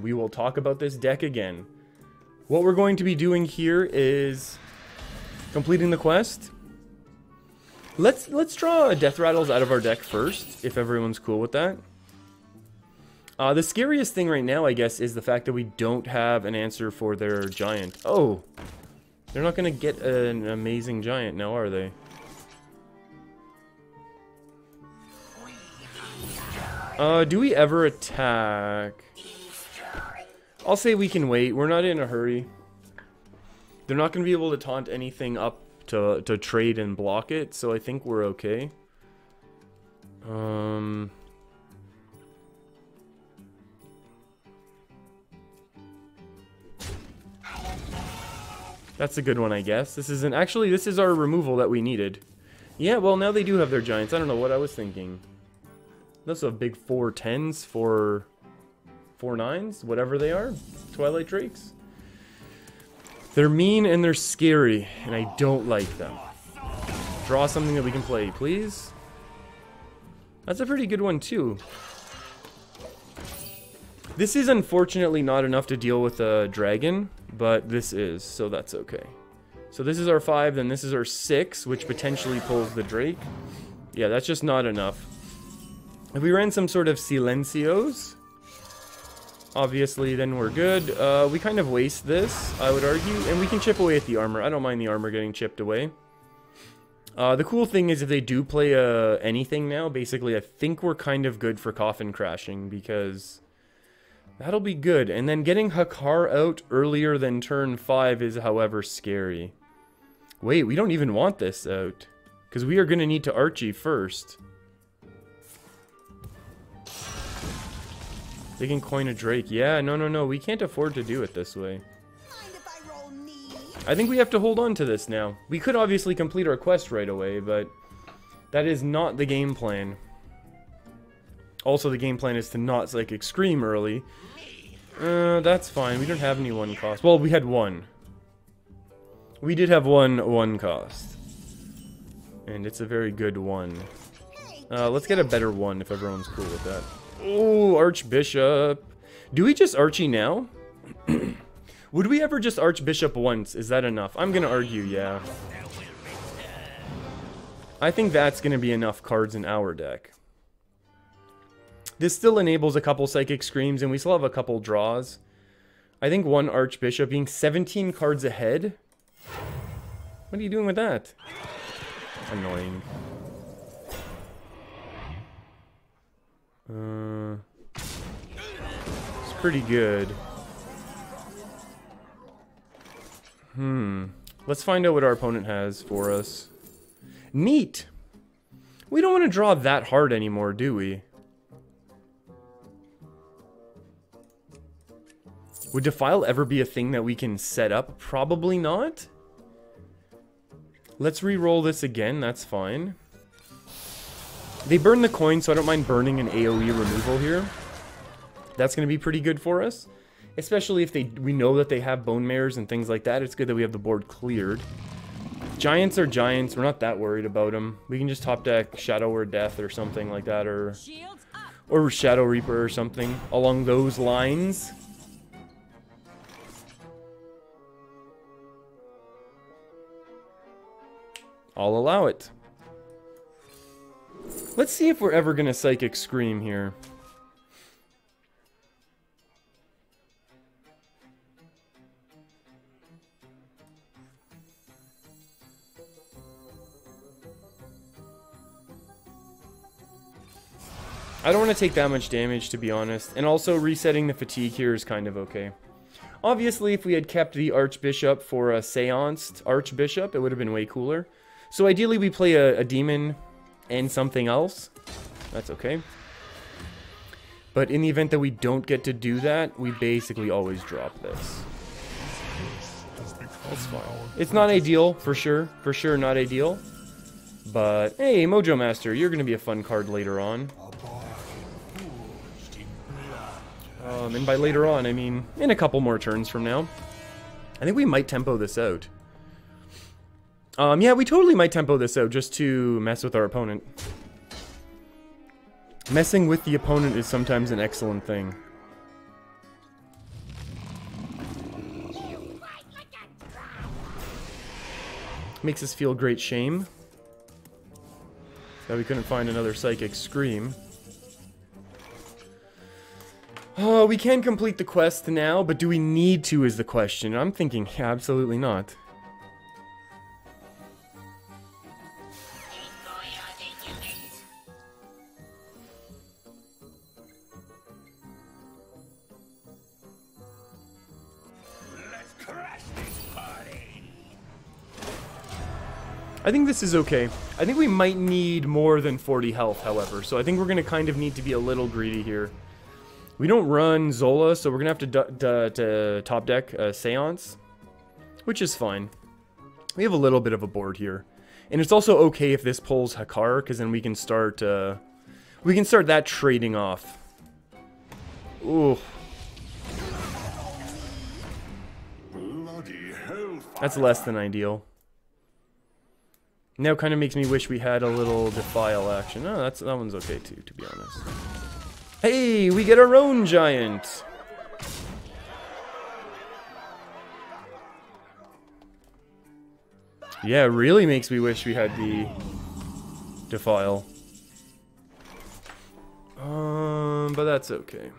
we will talk about this deck again. What we're going to be doing here is completing the quest. Let's draw Death Rattles out of our deck first, if everyone's cool with that. The scariest thing right now, I guess, is the fact that we don't have an answer for their giant. Oh, they're not going to get an amazing giant now, are they? Do we ever attack? I'll say we can wait. We're not in a hurry. They're not going to be able to taunt anything up to trade and block it, so I think we're okay. That's a good one, I guess. This isn't actually. This is our removal that we needed. Yeah, well, now they do have their giants. I don't know what I was thinking. Those are big 4/10s, 4/9s, whatever they are. Twilight Drakes. They're mean and they're scary, and I don't like them. Draw something that we can play, please. That's a pretty good one, too. This is unfortunately not enough to deal with a dragon, but this is, so that's okay. So this is our 5, then this is our 6, which potentially pulls the Drake. Yeah, that's just not enough. If we ran some sort of Silencios, obviously, then we're good. We kind of waste this, I would argue, and we can chip away at the armor. I don't mind the armor getting chipped away. The cool thing is if they do play anything now, basically I think we're kind of good for Coffin Crashing, because that'll be good. And then getting Hakkar out earlier than turn 5 is, however, scary. Wait, we don't even want this out, because we are going to need to Archie first. They can coin a Drake. Yeah, no. We can't afford to do it this way. I think we have to hold on to this now. We could obviously complete our quest right away, but that is not the game plan. Also, the game plan is to not Psychic Scream early. That's fine. We don't have any 1 cost. Well, we had 1. We did have 1 cost. And it's a very good 1. Let's get a better 1 if everyone's cool with that. Oh, Archbishop. Do we just Archie now? Would we ever just Archbishop once? Is that enough? I'm gonna argue, yeah. I think that's gonna be enough cards in our deck. This still enables a couple Psychic Screams, and we still have a couple draws. I think 1 Archbishop being 17 cards ahead. What are you doing with that? Annoying. It's pretty good. Let's find out what our opponent has for us. Neat! We don't want to draw that hard anymore, do we? Would Defile ever be a thing that we can set up? Probably not. Let's re-roll this again, that's fine. They burn the coin, so I don't mind burning an AoE removal here. That's going to be pretty good for us. Especially if we know that they have Bone Mares and things like that. It's good that we have the board cleared. Giants are giants. We're not that worried about them. We can just top deck Shadow or Death or something like that. Or Shadow Reaper or something along those lines. I'll allow it. Let's see if we're ever going to Psychic Scream here. I don't want to take that much damage, to be honest. And also, resetting the fatigue here is kind of okay. Obviously, if we had kept the Archbishop for a Seanced Archbishop, it would have been way cooler. So ideally, we play a demon and something else. That's okay. But in the event that we don't get to do that, we basically always drop this. That's fine. It's not ideal, for sure. For sure, not ideal. But, hey, Mojo Master, you're going to be a fun card later on. And by later on, I mean in a couple more turns from now. I think we might tempo this out. Yeah, we totally might tempo this out just to mess with our opponent. Messing with the opponent is sometimes an excellent thing. Makes us feel great shame that we couldn't find another Psychic Scream. Oh, we can complete the quest now, but do we need to is the question. I'm thinking absolutely not. I think this is okay. I think we might need more than 40 health, however, so I think we're going to kind of need to be a little greedy here. We don't run Zola, so we're going to have to top deck Seance, which is fine. We have a little bit of a board here. And it's also okay if this pulls Hakkar, because then we can start that trading off. Ooh. That's less than ideal. Now kind of makes me wish we had a little Defile action. Oh, that one's okay too, to be honest. Hey, we get our own giant! Yeah, it really makes me wish we had the Defile. But that's okay.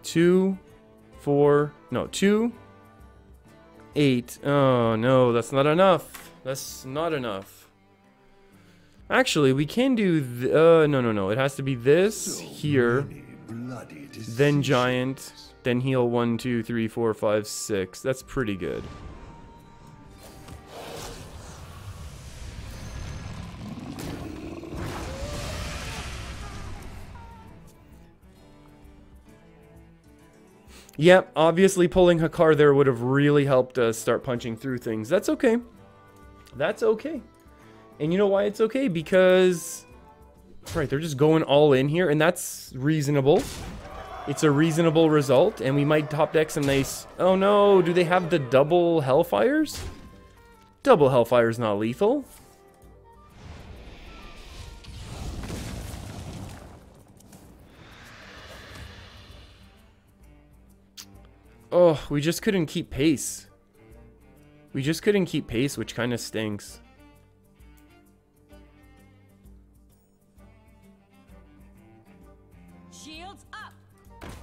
Two, 8. Oh no, that's not enough. That's not enough. Actually, we can do no. It has to be this here, then giant, then heal 1, 2, 3, 4, 5, 6. That's pretty good. Yep, obviously pulling Hakkar there would have really helped us start punching through things. That's okay. That's okay. And you know why it's okay? Because, right, they're just going all in here, and that's reasonable. It's a reasonable result, and we might top deck some nice... Oh no, do they have the double Hellfires? Double Hellfire's not lethal. Oh, we just couldn't keep pace. We just couldn't keep pace, which kind of stinks. Shields up.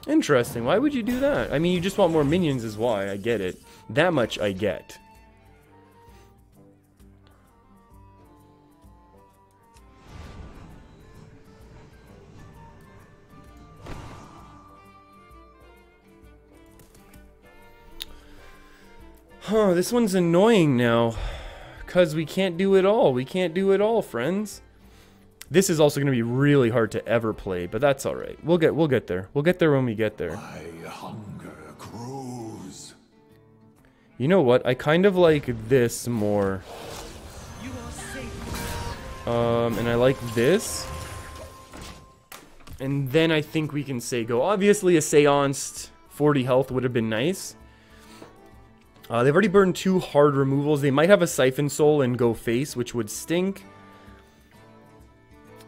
Interesting. Why would you do that? I mean, you just want more minions is why. I get it. That much I get. Huh, this one's annoying now. Because we can't do it all. We can't do it all, friends. This is also going to be really hard to ever play, but that's alright. We'll get there. We'll get there when we get there. My hunger grows. You know what? I kind of like this more. And I like this. And then I think we can say go. Obviously, a Seanced 40 health would have been nice. They've already burned 2 hard removals. They might have a Siphon Soul and go face, which would stink.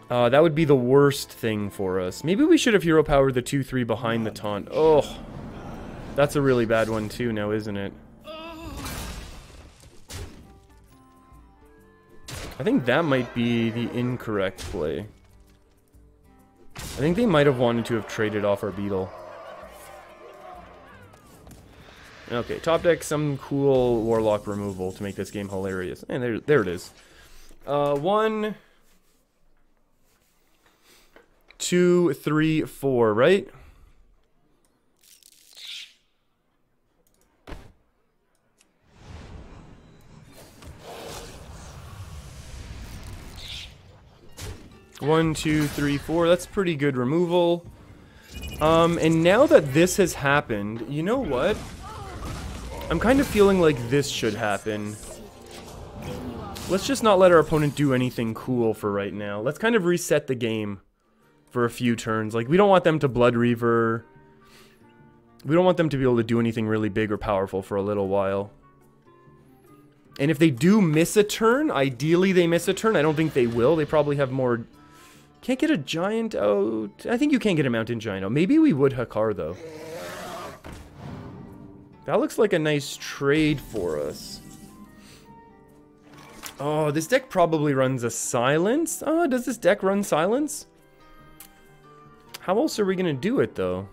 That would be the worst thing for us. Maybe we should have hero powered the 2-3 behind the taunt. Oh, that's a really bad one too now, isn't it? I think that might be the incorrect play. I think they might have wanted to have traded off our beetle. Okay, top deck some cool Warlock removal to make this game hilarious. And there it is. 1, 2, 3, 4, right? One, 2, 3, 4. That's pretty good removal. And now that this has happened, you know what? I'm kind of feeling like this should happen. Let's just not let our opponent do anything cool for right now. Let's kind of reset the game for a few turns. Like, we don't want them to Bloodreaver. We don't want them to be able to do anything really big or powerful for a little while. And if they do miss a turn, ideally they miss a turn. I don't think they will. They probably have more Can't get a giant out. I think you can get a mountain giant out. Maybe we would Hakkar, though. That looks like a nice trade for us. Oh, this deck probably runs a silence. Oh, does this deck run silence? How else are we going to do it, though?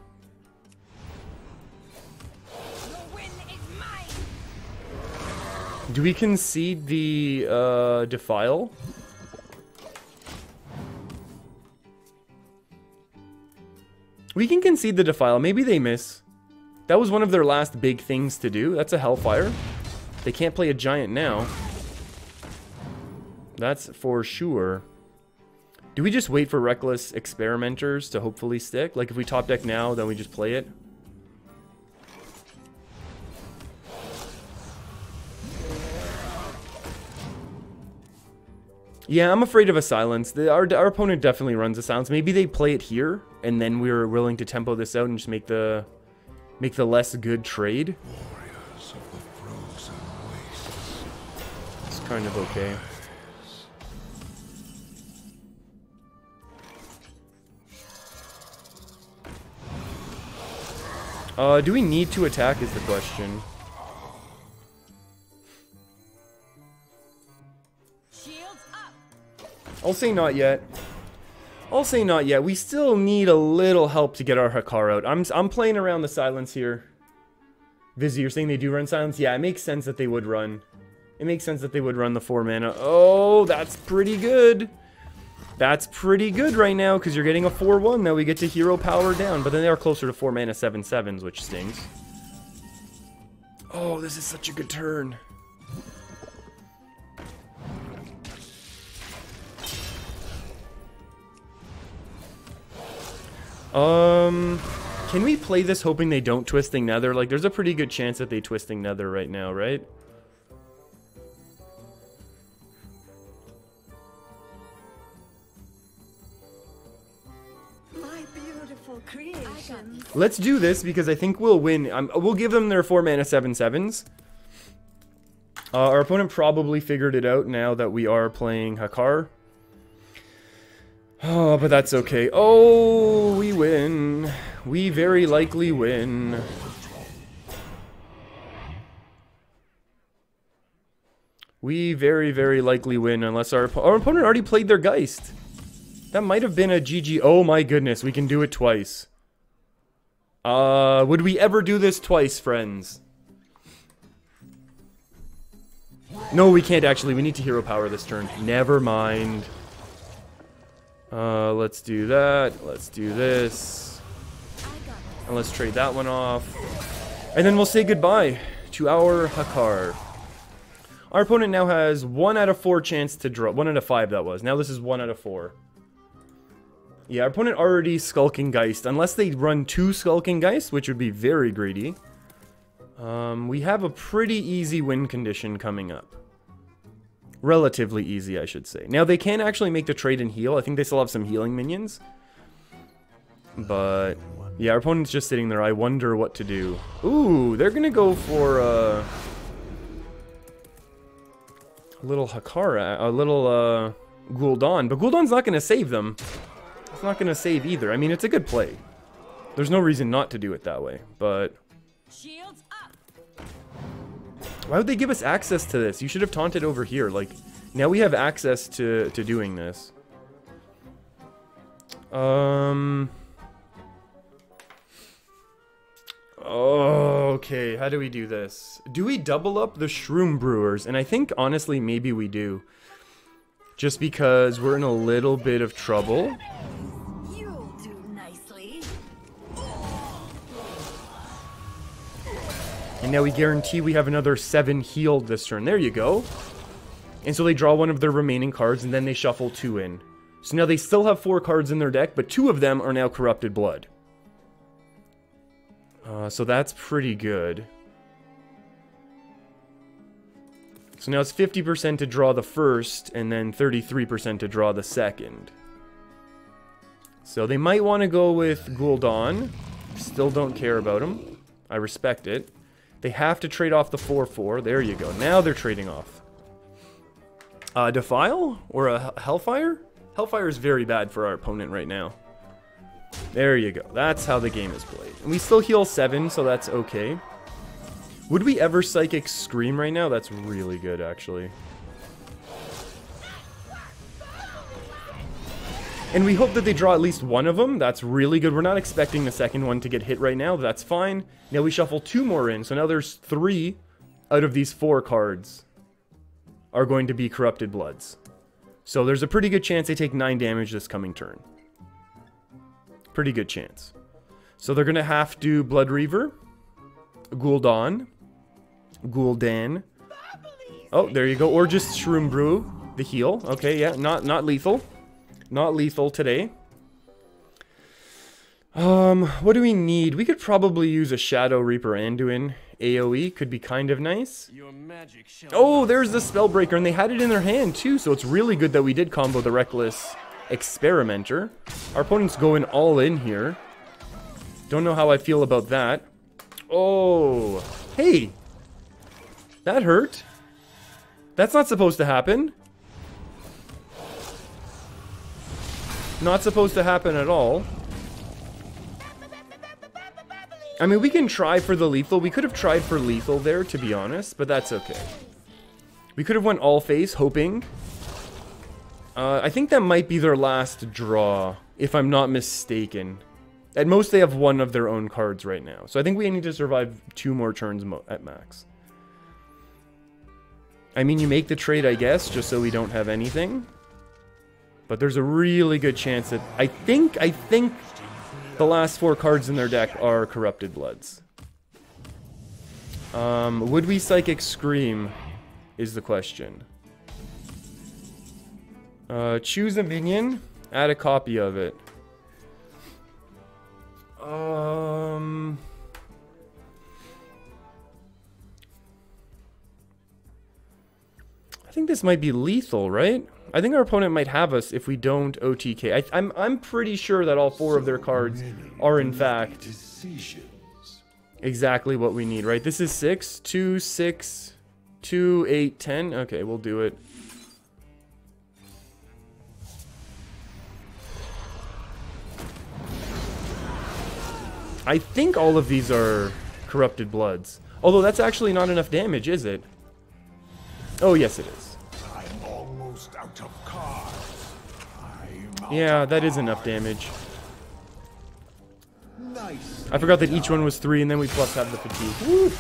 Do we concede the Defile? We can concede the Defile. Maybe they miss. That was one of their last big things to do. That's a Hellfire. They can't play a giant now. That's for sure. Do we just wait for Reckless Experimenters to hopefully stick? Like if we top deck now, then we just play it? Yeah, I'm afraid of a silence. Our opponent definitely runs a silence. Maybe they play it here, and then we're willing to tempo this out and just make the less good trade. Warriors of the frozen wastes. It's kind of okay. Do we need to attack is the question. I'll say not yet. I'll say not yet. We still need a little help to get our Hakkar out. I'm playing around the silence here. Vizzy, you're saying they do run silence? Yeah, it makes sense that they would run. It makes sense that they would run the 4 mana. Oh, that's pretty good. That's pretty good right now, because you're getting a 4-1. Now we get to hero power down. But then they are closer to 4 mana 7/7s, which stings. Oh, this is such a good turn. Can we play this hoping they don't Twisting Nether? Like, there's a pretty good chance that they Twisting Nether right now, right? My beautiful creation. Let's do this because I think we'll win. We'll give them their 4 mana 7/7s. Our opponent probably figured it out now that we are playing Hakkar. Oh, but that's okay. Oh, we win. We very likely win. We very, very likely win unless our opponent already played their Geist. That might have been a GG. Oh my goodness, we can do it twice. Would we ever do this twice, friends? No, we can't actually. We need to hero power this turn. Never mind. Let's do that. Let's do this. And let's trade that one off. And then we'll say goodbye to our Hakkar. Our opponent now has 1 out of 4 chance to draw. 1 out of 5 that was. Now this is 1 out of 4. Yeah, our opponent already Skulking Geist. Unless they run 2 Skulking Geist, which would be very greedy. We have a pretty easy win condition coming up. Relatively easy, I should say. Now, they can actually make the trade and heal. I think they still have some healing minions. But, yeah, our opponent's just sitting there. I wonder what to do. Ooh, they're going to go for a little Hakkar, a little Gul'Dan. But Gul'Dan's not going to save them. It's not going to save either. I mean, it's a good play. There's no reason not to do it that way, but... Shields up. Why would they give us access to this? You should have taunted over here. Like, now we have access to doing this. Okay, how do we do this? Do we double up the Shroom Brewers? And I think, honestly, maybe we do. Just because we're in a little bit of trouble. You'll do nicely. And now we guarantee we have another 7 healed this turn. There you go. And so they draw one of their remaining cards, and then they shuffle 2 in. So now they still have 4 cards in their deck, but 2 of them are now Corrupted Blood. So that's pretty good. So now it's 50% to draw the first, and then 33% to draw the second. So they might want to go with Gul'Dan. Still don't care about him. I respect it. They have to trade off the 4/4. There you go. Now they're trading off. Defile? Or a Hellfire? Hellfire is very bad for our opponent right now. There you go. That's how the game is played. And we still heal 7, so that's okay. Would we ever Psychic Scream right now? That's really good, actually. And we hope that they draw at least one of them. That's really good. We're not expecting the second one to get hit right now. That's fine. Now we shuffle 2 more in. So now there's 3 out of these 4 cards are going to be Corrupted Bloods. So there's a pretty good chance they take 9 damage this coming turn. Pretty good chance. So they're going to have to Bloodreaver, Gul'Dan, oh, there you go. Or just Shroom Brew, the heal. Okay, yeah, not lethal. Not lethal today. What do we need? We could probably use a Shadow Reaper Anduin AoE. Could be kind of nice. Oh, there's the Spellbreaker, and they had it in their hand too, so it's really good that we did combo the Reckless Experimenter. Our opponent's going all in here. Don't know how I feel about that. Oh, hey! That hurt. That's not supposed to happen. Not supposed to happen at all. I mean, we can try for the lethal. We could have tried for lethal there, to be honest, but that's okay. We could have went all face, hoping. I think that might be their last draw, if I'm not mistaken. At most, they have 1 of their own cards right now. So I think we need to survive 2 more turns at max. I mean, you make the trade, I guess, just so we don't have anything. But there's a really good chance that... I think the last 4 cards in their deck are Corrupted Bloods. Would we Psychic Scream is the question. Choose a minion, add a copy of it. I think this might be lethal, right? I think our opponent might have us if we don't OTK. I'm pretty sure that all 4 of their cards are in fact exactly what we need, right? This is 6, 2, 6, 2, 8, 10. Okay, we'll do it. I think all of these are Corrupted Bloods. Although that's actually not enough damage, is it? Oh, yes it is. I'm almost out of cards. Yeah, that is enough damage. Nice. I forgot that each one was 3, and then we plus have the fatigue. Woo!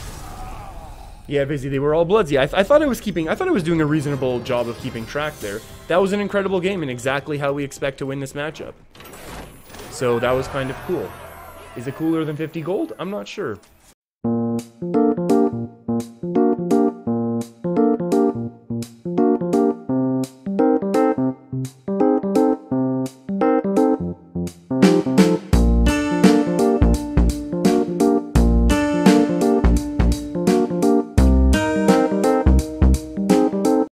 Yeah, basically they were all Bloods. Yeah, I thought I was doing a reasonable job of keeping track there. That was an incredible game and exactly how we expect to win this matchup. So that was kind of cool. Is it cooler than 50 gold? I'm not sure.